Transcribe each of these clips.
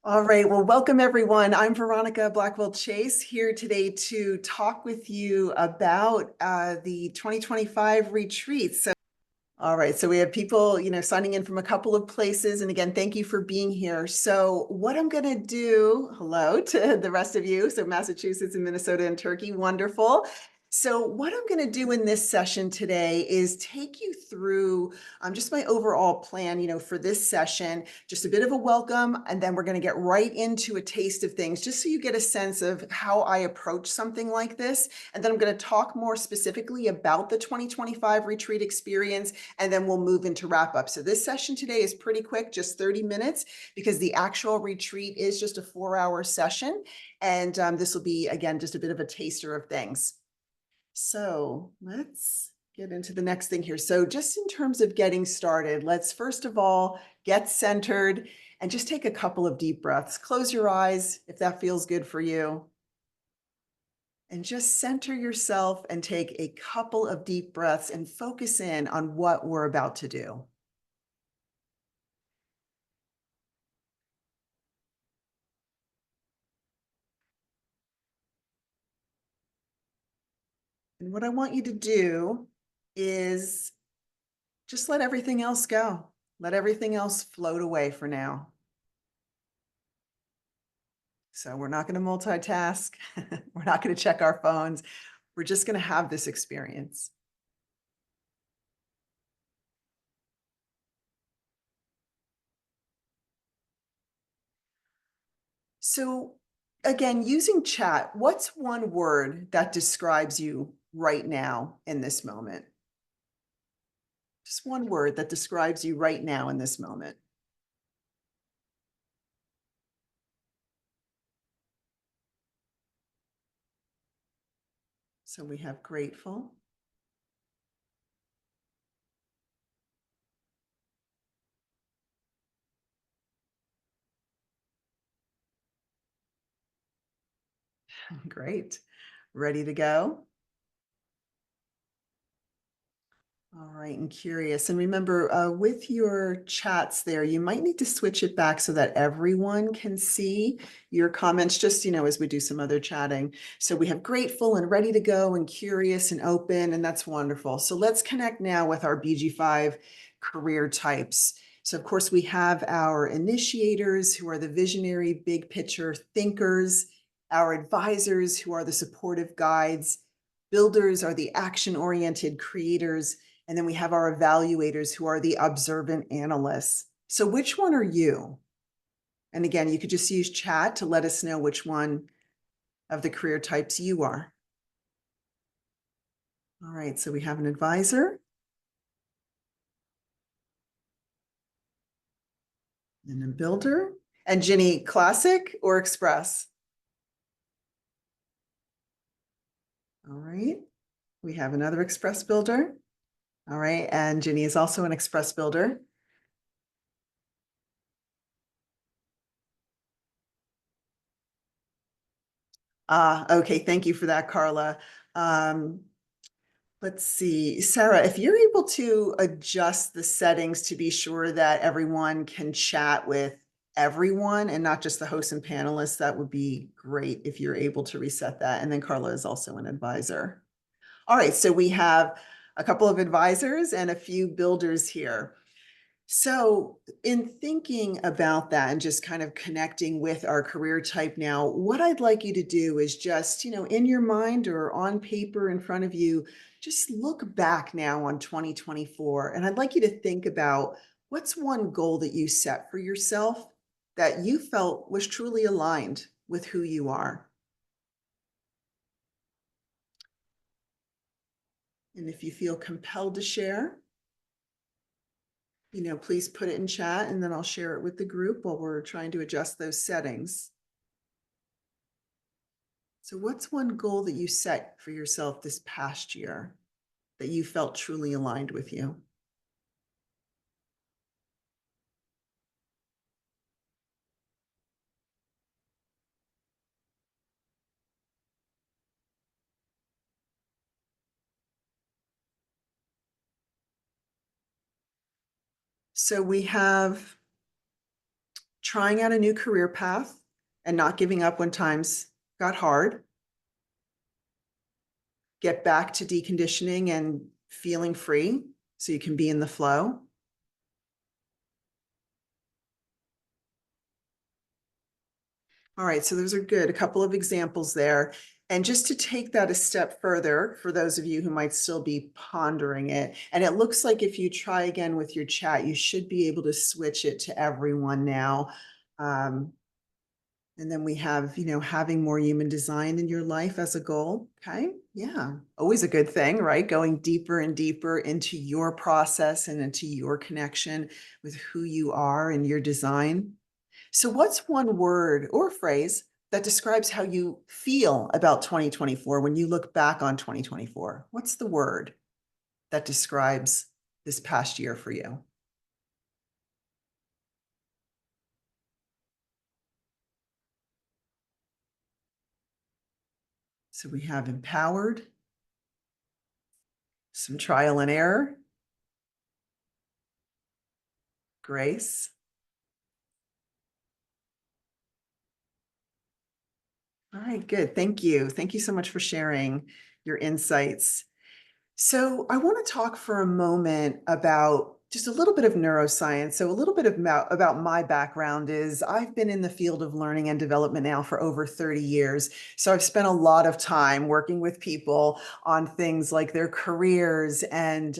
All right, well, welcome everyone. I'm Veronica Chase here today to talk with you about the 2025 retreat. All right, so we have people, signing in from a couple of places. And again, thank you for being here. So what I'm going to do, hello to the rest of you. So Massachusetts and Minnesota and Turkey, wonderful. So what I'm going to do in this session today is take you through just my overall plan, for this session, just a bit of a welcome, and then we're going to get right into a taste of things, just so you get a sense of how I approach something like this. And then I'm going to talk more specifically about the 2025 retreat experience, and then we'll move into wrap up. So this session today is pretty quick, just 30 minutes, because the actual retreat is just a 4-hour session. And this will be, again, just a bit of a taster of things. So let's get into the next thing here. So just in terms of getting started, let's first of all get centered and just take a couple of deep breaths. Close your eyes if that feels good for you. And just center yourself and take a couple of deep breaths and focus in on what we're about to do. And what I want you to do is just let everything else go. Let everything else float away for now. So we're not going to multitask. We're not going to check our phones. We're just going to have this experience. So again, using chat, what's one word that describes you right now in this moment? Just one word that describes you right now in this moment. So we have grateful. Great. Ready to go? All right, and curious. And remember, with your chats there, you might need to switch it back so that everyone can see your comments, just, as we do some other chatting. So we have grateful and ready to go and curious and open, and that's wonderful. So let's connect now with our BG5 career types. So of course, we have our initiators, who are the visionary, big picture thinkers, our advisors, who are the supportive guides, builders are the action-oriented creators, and then we have our evaluators, who are the observant analysts. So which one are you? And again, you could just use chat to let us know which one of the career types you are. All right, so we have an advisor, and a builder. And Ginny, classic or express? All right, we have another express builder. All right, and Ginny is also an express builder. Okay, thank you for that, Carla. Let's see, Sarah, if you're able to adjust the settings to be sure that everyone can chat with everyone and not just the hosts and panelists, that would be great if you're able to reset that. And then Carla is also an advisor. All right, so we have a couple of advisors and a few builders here. So in thinking about that and just kind of connecting with our career type now, what I'd like you to do is just, in your mind or on paper in front of you, just look back now on 2024. And I'd like you to think about what's one goal that you set for yourself that you felt was truly aligned with who you are. And if you feel compelled to share, please put it in chat, and then I'll share it with the group while we're trying to adjust those settings. So what's one goal that you set for yourself this past year that you felt truly aligned with you? So we have trying out a new career path and not giving up when times got hard. Get back to deconditioning and feeling free so you can be in the flow. All right, so those are good. A couple of examples there. And just to take that a step further, for those of you who might still be pondering it, and it looks like if you try again with your chat, you should be able to switch it to everyone now. And then we have, having more human design in your life as a goal. Okay. Yeah. Always a good thing, right? Going deeper and deeper into your process and into your connection with who you are and your design. So what's one word or phrase that describes how you feel about 2024 when you look back on 2024? What's the word that describes this past year for you? So we have empowered, some trial and error, grace. All right, good. Thank you. Thank you so much for sharing your insights. So I want to talk for a moment about just a little bit of neuroscience. So a little bit of about my background is I've been in the field of learning and development now for over 30 years. So I've spent a lot of time working with people on things like their careers and,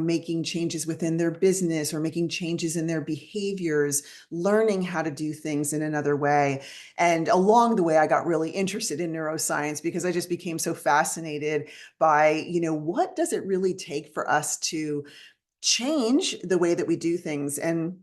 making changes within their business or making changes in their behaviors, learning how to do things in another way. And along the way, I got really interested in neuroscience because I just became so fascinated by, what does it really take for us to change the way that we do things? And,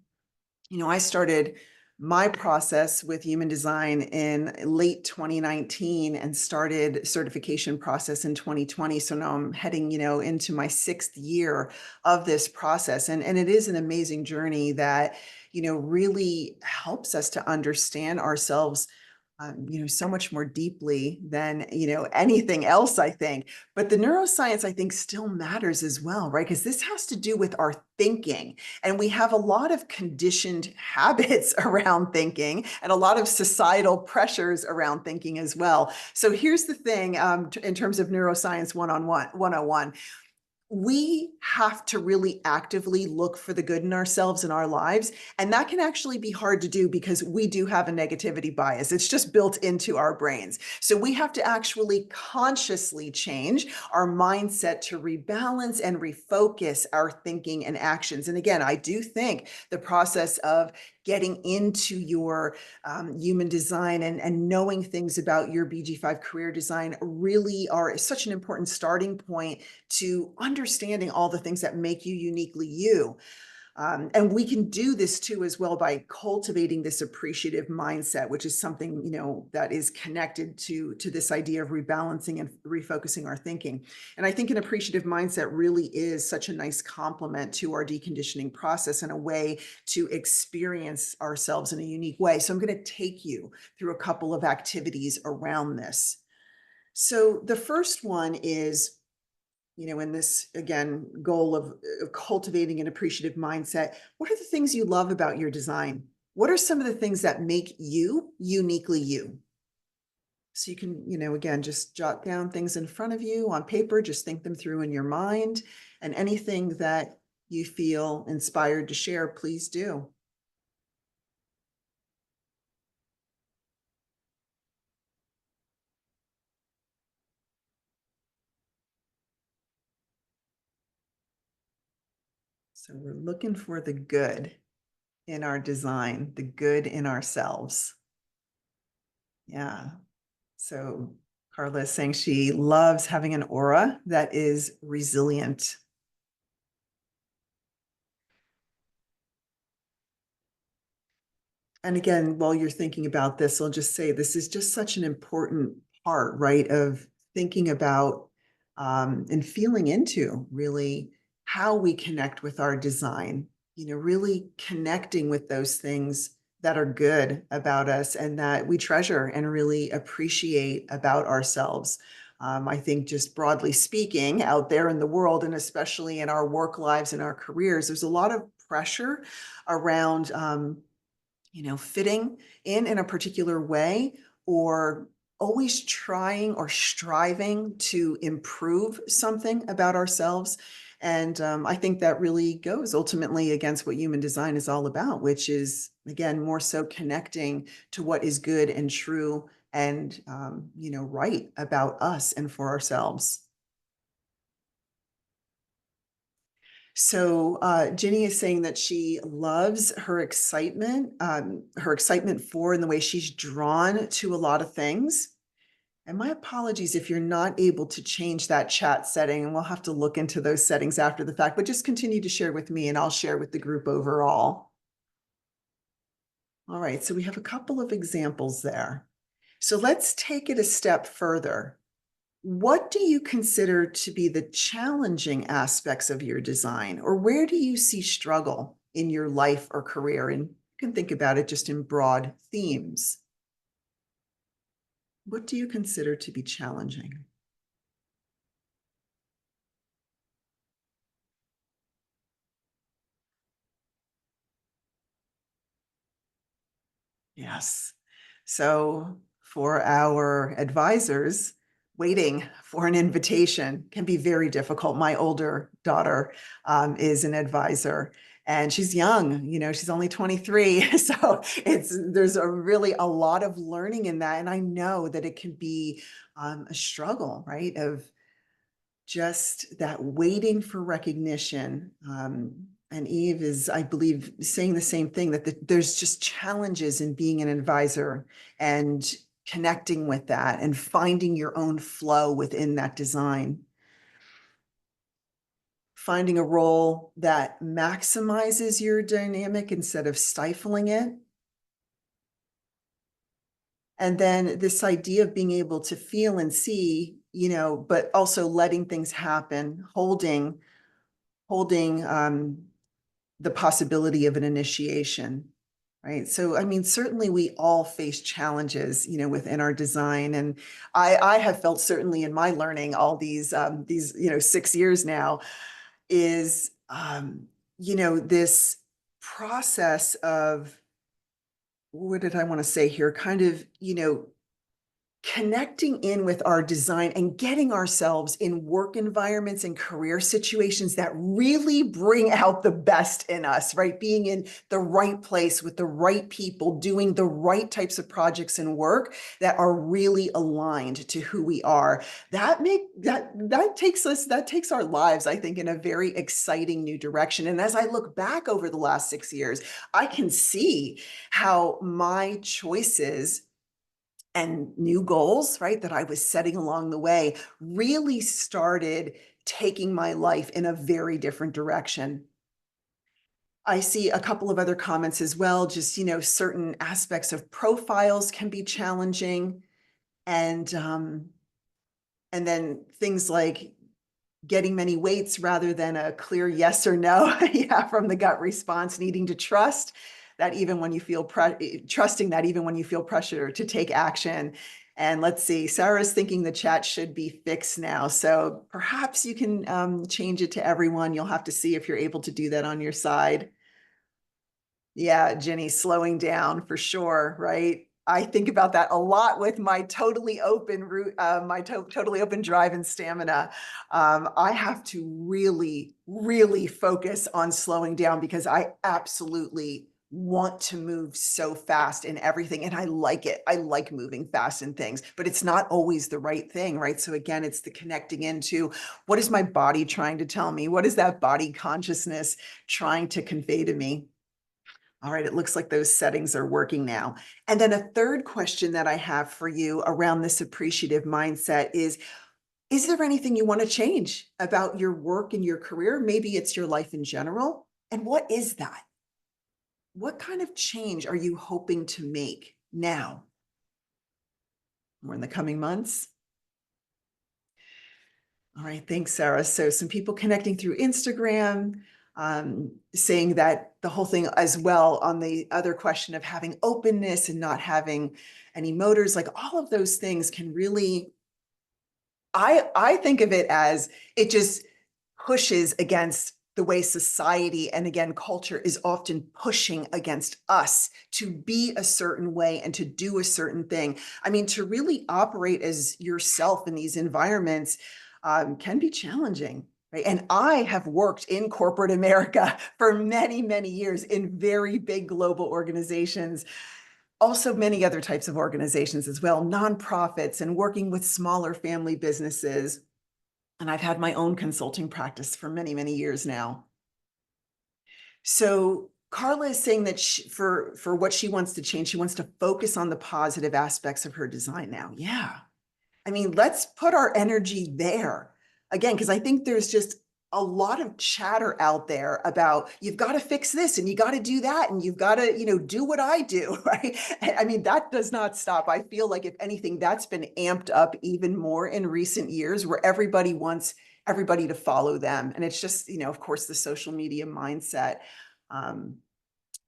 I started my process with human design in late 2019 and started certification process in 2020. So now I'm heading, into my 6th year of this process. And it is an amazing journey that, really helps us to understand ourselves so much more deeply than, anything else, I think. But the neuroscience, I think, still matters as well, right? Because this has to do with our thinking. And we have a lot of conditioned habits around thinking and a lot of societal pressures around thinking as well. So here's the thing, in terms of neuroscience 101, we have to really actively look for the good in ourselves and our lives. And that can actually be hard to do because we do have a negativity bias. It's just built into our brains. So we have to actually consciously change our mindset to rebalance and refocus our thinking and actions. And again, I do think the process of getting into your human design and knowing things about your BG5 career design really are such an important starting point to understanding all the things that make you uniquely you. And we can do this too as well by cultivating this appreciative mindset, which is something, that is connected to this idea of rebalancing and refocusing our thinking. And I think an appreciative mindset really is such a nice complement to our deconditioning process and a way to experience ourselves in a unique way. So I'm going to take you through a couple of activities around this. So the first one is, in this, again, goal of cultivating an appreciative mindset, what are the things you love about your design? What are some of the things that make you uniquely you? So you can, again, just jot down things in front of you on paper, just think them through in your mind, and anything that you feel inspired to share, please do. So we're looking for the good in our design, the good in ourselves. Yeah. So Carla is saying she loves having an aura that is resilient. And again, while you're thinking about this, I'll just say this is just such an important part, right, of thinking about and feeling into really how we connect with our design, really connecting with those things that are good about us and that we treasure and really appreciate about ourselves. I think just broadly speaking, out there in the world, and especially in our work lives and our careers, there's a lot of pressure around fitting in a particular way, or always trying or striving to improve something about ourselves. And I think that really goes ultimately against what human design is all about, which is, again, more so connecting to what is good and true and, right about us and for ourselves. So Ginny is saying that she loves her excitement for and the way she's drawn to a lot of things. And my apologies if you're not able to change that chat setting, and we'll have to look into those settings after the fact, but just continue to share with me and I'll share with the group overall. All right, so we have a couple of examples there. So let's take it a step further. What do you consider to be the challenging aspects of your design, or where do you see struggle in your life or career? And you can think about it just in broad themes. What do you consider to be challenging? Yes. So for our advisors, waiting for an invitation can be very difficult. My older daughter is an advisor, and she's young, she's only 23. So there's really a lot of learning in that. And I know that it can be a struggle, right? Of just that waiting for recognition. And Eve is, I believe, saying the same thing, that there's just challenges in being an advisor and connecting with that and finding your own flow within that design. Finding a role that maximizes your dynamic instead of stifling it. And then this idea of being able to feel and see, but also letting things happen, holding the possibility of an initiation, right? So, I mean, certainly we all face challenges, within our design. And I have felt certainly in my learning all these 6 years now is, this process of, what did I want to say here? Kind of, connecting in with our design and getting ourselves in work environments and career situations that really bring out the best in us, right? Being in the right place with the right people, doing the right types of projects and work that are really aligned to who we are. That takes our lives, I think, in a very exciting new direction. And as I look back over the last 6 years, I can see how my choices and new goals, right, that I was setting along the way really started taking my life in a very different direction. I see a couple of other comments as well. Just, certain aspects of profiles can be challenging. And then things like getting many weights rather than a clear yes or no, yeah, from the gut response, needing to trust that even when you feel trusting that even when you feel pressure to take action. And let's see, Sarah's thinking the chat should be fixed now. So perhaps you can change it to everyone. You'll have to see if you're able to do that on your side. Yeah, Jenny, slowing down for sure, right? I think about that a lot with my totally open route, totally open drive and stamina. I have to really, really focus on slowing down because I absolutely want to move so fast in everything. And I like it. I like moving fast in things, but it's not always the right thing, right? So again, it's the connecting into what is my body trying to tell me? What is that body consciousness trying to convey to me? All right, it looks like those settings are working now. And then a third question that I have for you around this appreciative mindset is there anything you want to change about your work and your career? Maybe it's your life in general. And what is that? What kind of change are you hoping to make now or in the coming months? All right, thanks, Sarah. So some people connecting through Instagram, saying that the whole thing as well on the other question of having openness and not having any motors, like all of those things can really, I think of it as it just pushes against the way society and again, culture is often pushing against us to be a certain way and to do a certain thing. I mean, to really operate as yourself in these environments can be challenging. Right. And I have worked in corporate America for many, many years in very big global organizations, also many other types of organizations as well, nonprofits and working with smaller family businesses. And I've had my own consulting practice for many, many years now. So Carla is saying that for what she wants to change, she wants to focus on the positive aspects of her design now. Yeah. I mean, let's put our energy there again, because I think there's just a lot of chatter out there about you've got to fix this and you got to do that and you've got to, do what I do, right? I mean, that does not stop. I feel like if anything, that's been amped up even more in recent years where everybody wants everybody to follow them. And it's just, of course, the social media mindset.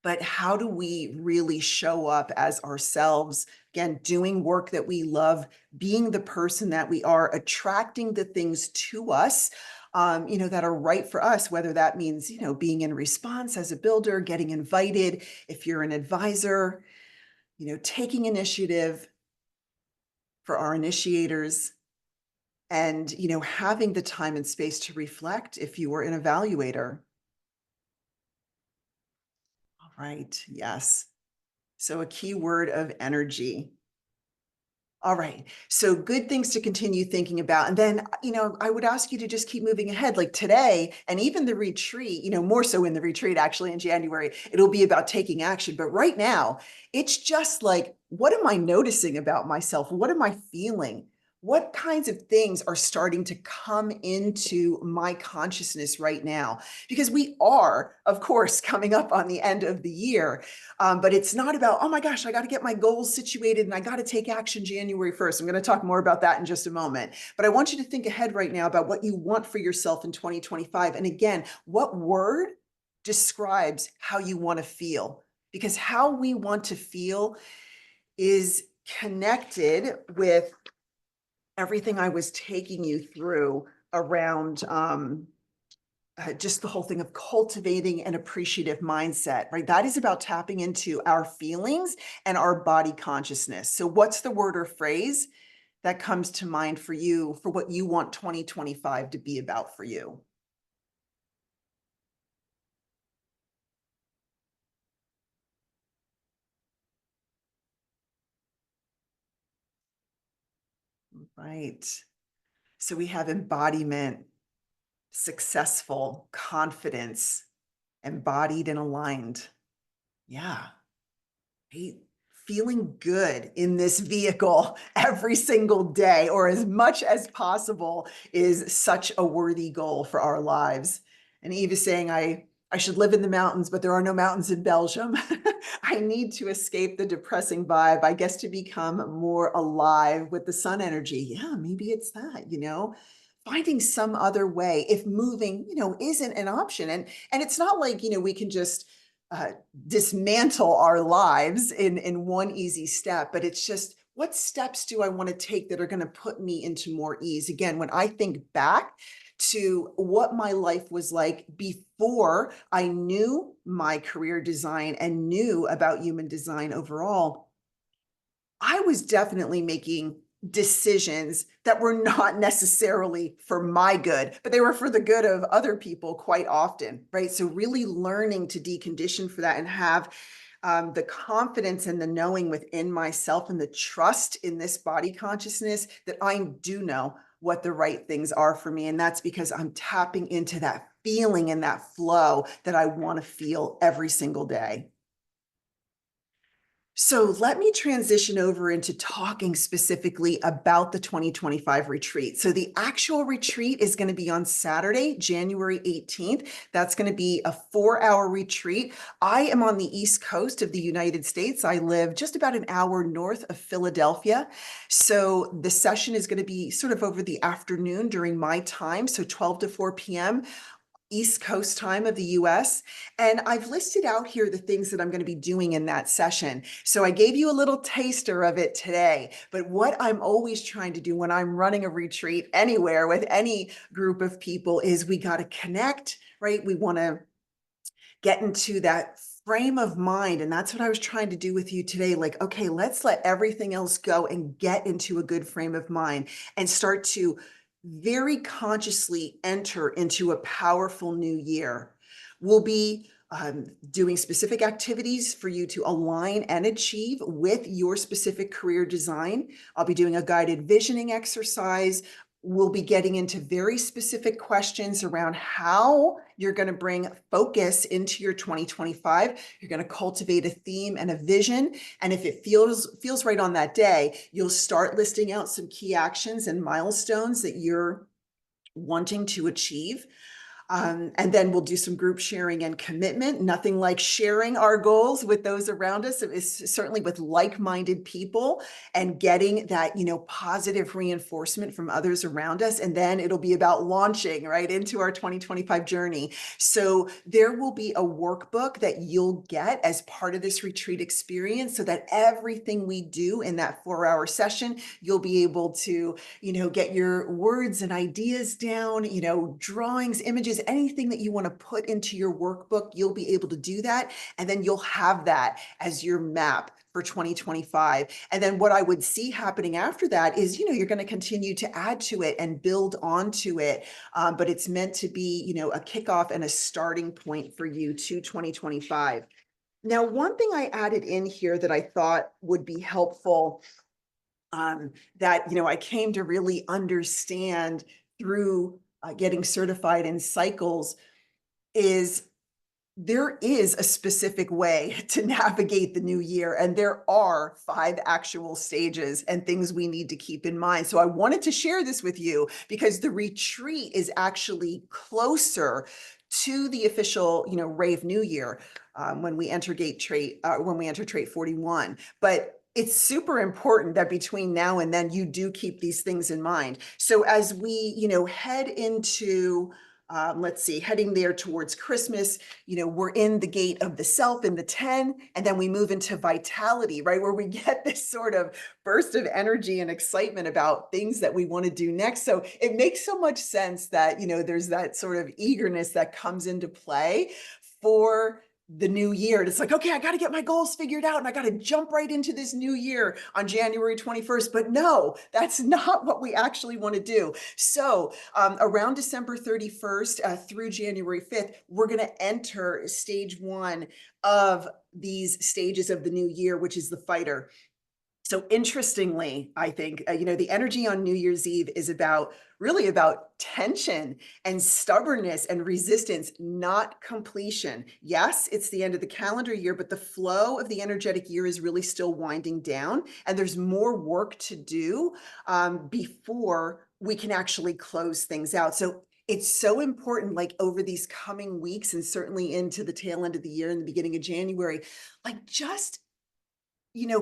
But how do we really show up as ourselves, again, doing work that we love, being the person that we are, attracting the things to us, that are right for us, whether that means, being in response as a builder, getting invited, if you're an advisor, taking initiative for our initiators, and, having the time and space to reflect if you were an evaluator. All right, yes. So a key word of energy. All right. So good things to continue thinking about. And then, I would ask you to just keep moving ahead. Like today, and even the retreat, more so in the retreat, actually in January, it'll be about taking action. But right now, it's just like, what am I noticing about myself? What am I feeling? What kinds of things are starting to come into my consciousness right now? Because we are, of course, coming up on the end of the year. But it's not about, oh my gosh, I got to get my goals situated and I got to take action January 1st. I'm going to talk more about that in just a moment. But I want you to think ahead right now about what you want for yourself in 2025. And again, what word describes how you want to feel? Because how we want to feel is connected with everything I was taking you through around just the whole thing of cultivating an appreciative mindset, right? That is about tapping into our feelings and our body consciousness. So what's the word or phrase that comes to mind for you for what you want 2025 to be about for you? Right. So we have embodiment, successful, confidence, embodied and aligned. Yeah. Right? Feeling good in this vehicle every single day or as much as possible is such a worthy goal for our lives. And Eve is saying, I should live in the mountains, but there are no mountains in Belgium. I need to escape the depressing vibe, I guess, to become more alive with the sun energy. Yeah, maybe it's that, finding some other way if moving, isn't an option. And it's not like, we can just dismantle our lives in one easy step, but it's just what steps do I want to take that are going to put me into more ease? Again, when I think back to what my life was like before I knew my career design and knew about human design overall, I was definitely making decisions that were not necessarily for my good, but they were for the good of other people quite often, right? So really learning to decondition for that and have the confidence and the knowing within myself and the trust in this body consciousness that I do know what the right things are for me. And that's because I'm tapping into that feeling and that flow that I want to feel every single day. So let me transition over into talking specifically about the 2025 retreat. So the actual retreat is going to be on Saturday, January 18th. That's going to be a 4-hour retreat. I am on the East Coast of the United States. I live just about an hour north of Philadelphia. So the session is going to be sort of over the afternoon during my time, so 12 to 4 p.m. East Coast time of the US. And I've listed out here the things that I'm going to be doing in that session. So I gave you a little taster of it today. But what I'm always trying to do when I'm running a retreat anywhere with any group of people is we got to connect, right? We want to get into that frame of mind. And that's what I was trying to do with you today. Like, okay, let's let everything else go and get into a good frame of mind and start to very consciously enter into a powerful new year. We'll be doing specific activities for you to align and achieve with your specific career design. I'll be doing a guided visioning exercise. We'll be getting into very specific questions around how you're going to bring focus into your 2025. You're going to cultivate a theme and a vision. And if it feels right on that day, you'll start listing out some key actions and milestones that you're wanting to achieve. And then we'll do some group sharing and commitment. Nothing like sharing our goals with those around us. It is certainly with like-minded people and getting that, positive reinforcement from others around us. And then it'll be about launching right into our 2025 journey. So there will be a workbook that you'll get as part of this retreat experience so that everything we do in that 4-hour session, you'll be able to, get your words and ideas down, drawings, images, anything that you want to put into your workbook, you'll be able to do that. And then you'll have that as your map for 2025. And then what I would see happening after that is, you're going to continue to add to it and build onto it. But it's meant to be, a kickoff and a starting point for you to 2025. Now, one thing I added in here that I thought would be helpful, that, I came to really understand through getting certified in cycles, is there is a specific way to navigate the new year, and there are 5 actual stages and things we need to keep in mind. So I wanted to share this with you because the retreat is actually closer to the official, Rave New Year, when we enter trait 41. But it's super important that between now and then you do keep these things in mind. So as we, head into heading there towards Christmas, we're in the gate of the self in the 10, and then we move into vitality, right? Where we get this sort of burst of energy and excitement about things that we want to do next. So it makes so much sense that, there's that sort of eagerness that comes into play for the new year. It's like, okay, I got to get my goals figured out and I got to jump right into this new year on January 21st. But no, that's not what we actually want to do. So around December 31st through January 5th, we're going to enter stage 1 of these stages of the new year, which is the fighter. So interestingly, I think, the energy on New Year's Eve is really about tension and stubbornness and resistance, not completion. Yes, it's the end of the calendar year, but the flow of the energetic year is really still winding down. And there's more work to do before we can actually close things out. So it's so important, like over these coming weeks and certainly into the tail end of the year and the beginning of January, like just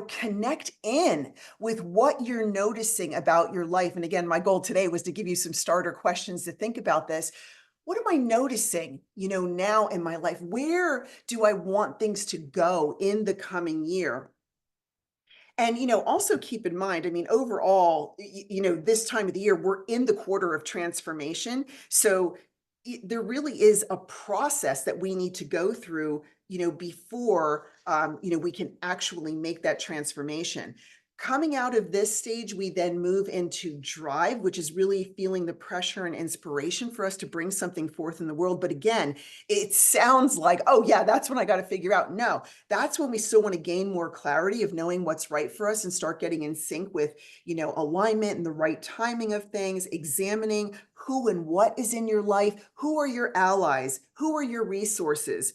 connect in with what you're noticing about your life. And again, my goal today was to give you some starter questions to think about this. What am I noticing, now in my life? Where do I want things to go in the coming year? And, also keep in mind, overall, this time of the year, we're in the quarter of transformation. So there really is a process that we need to go through, before, we can actually make that transformation. Coming out of this stage, we then move into drive, which is really feeling the pressure and inspiration for us to bring something forth in the world. But again, it sounds like, oh yeah, that's when I got to figure out. No, that's when we still want to gain more clarity of knowing what's right for us and start getting in sync with, alignment and the right timing of things, examining who and what is in your life, who are your allies, who are your resources.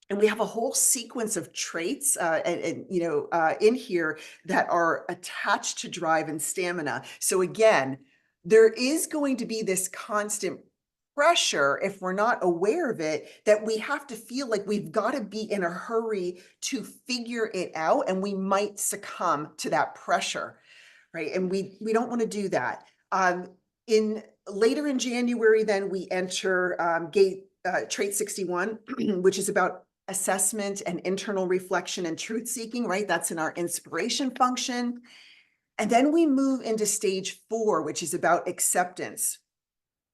And we have a whole sequence of traits in here that are attached to drive and stamina. So again, there is going to be this constant pressure, if we're not aware of it, that we have to feel like we've got to be in a hurry to figure it out, and we might succumb to that pressure, right? And we don't want to do that. Later in January, then we enter trait 61, which is about assessment and internal reflection and truth seeking, right? That's in our inspiration function. And then we move into stage 4, which is about acceptance.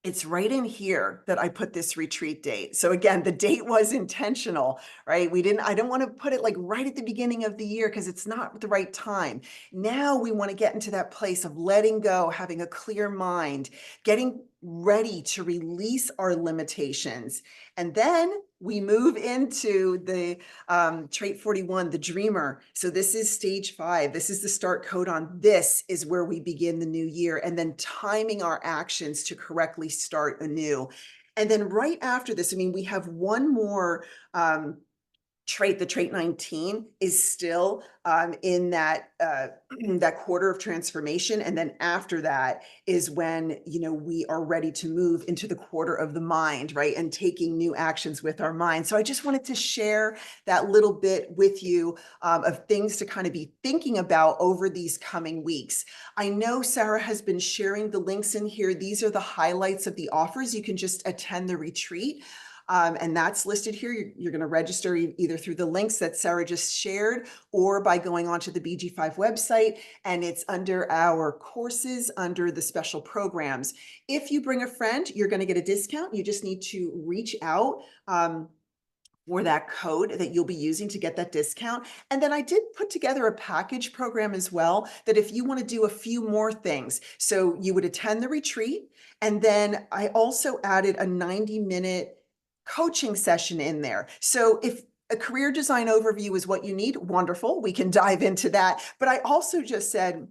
It's right in here that I put this retreat date. So again, the date was intentional, right? I don't want to put it like right at the beginning of the year because it's not the right time. Now we want to get into that place of letting go, having a clear mind, getting ready to release our limitations. And then we move into the trait 41, the dreamer. So this is stage 5. This is the start codon. This is where we begin the new year, and then timing our actions to correctly start anew. And then right after this, I mean, we have one more trait. The trait 19 is still in that that quarter of transformation, and then after that is when we are ready to move into the quarter of the mind, right, and taking new actions with our mind. So I just wanted to share that little bit with you of things to kind of be thinking about over these coming weeks. I know Sarah has been sharing the links in here. These are the highlights of the offers. You can just attend the retreat. And that's listed here. You're going to register either through the links that Sarah just shared or by going onto the BG5 website, and it's under our courses under the special programs. If you bring a friend, you're going to get a discount. You just need to reach out for that code that you'll be using to get that discount. And then I did put together a package program as well, that if you want to do a few more things, so you would attend the retreat, and then I also added a 90-minute coaching session in there. So if a career design overview is what you need, wonderful, we can dive into that. But I also just said,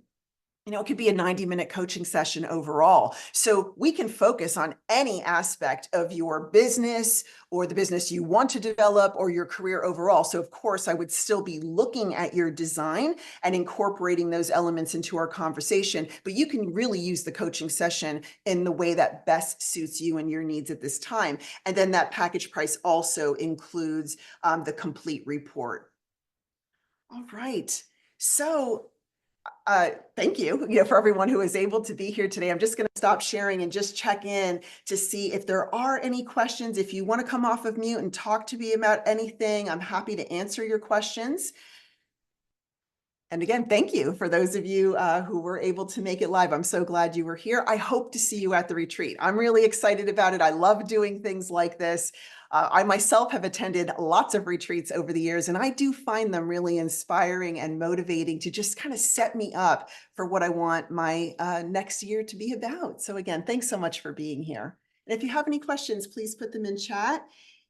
it could be a 90-minute coaching session overall. So we can focus on any aspect of your business or the business you want to develop or your career overall. So of course, I would still be looking at your design and incorporating those elements into our conversation, but you can really use the coaching session in the way that best suits you and your needs at this time. And then that package price also includes the complete report. All right. So thank you, for everyone who is able to be here today. I'm just going to stop sharing and just check in to see if there are any questions. If you want to come off of mute and talk to me about anything, I'm happy to answer your questions. And again, thank you for those of you who were able to make it live. I'm so glad you were here. I hope to see you at the retreat. I'm really excited about it. I love doing things like this. I myself have attended lots of retreats over the years, and I do find them really inspiring and motivating to just kind of set me up for what I want my next year to be about. So again, thanks so much for being here. And if you have any questions, please put them in chat.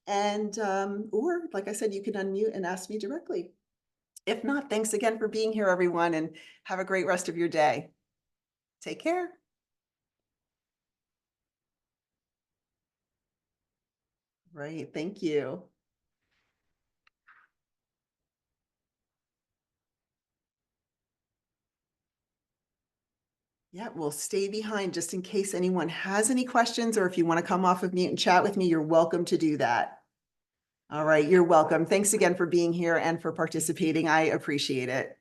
And or like I said, you can unmute and ask me directly. If not, thanks again for being here, everyone, and have a great rest of your day. Take care. Right. Thank you. Yeah, we'll stay behind just in case anyone has any questions, or if you want to come off of mute and chat with me, you're welcome to do that. All right. You're welcome. Thanks again for being here and for participating. I appreciate it.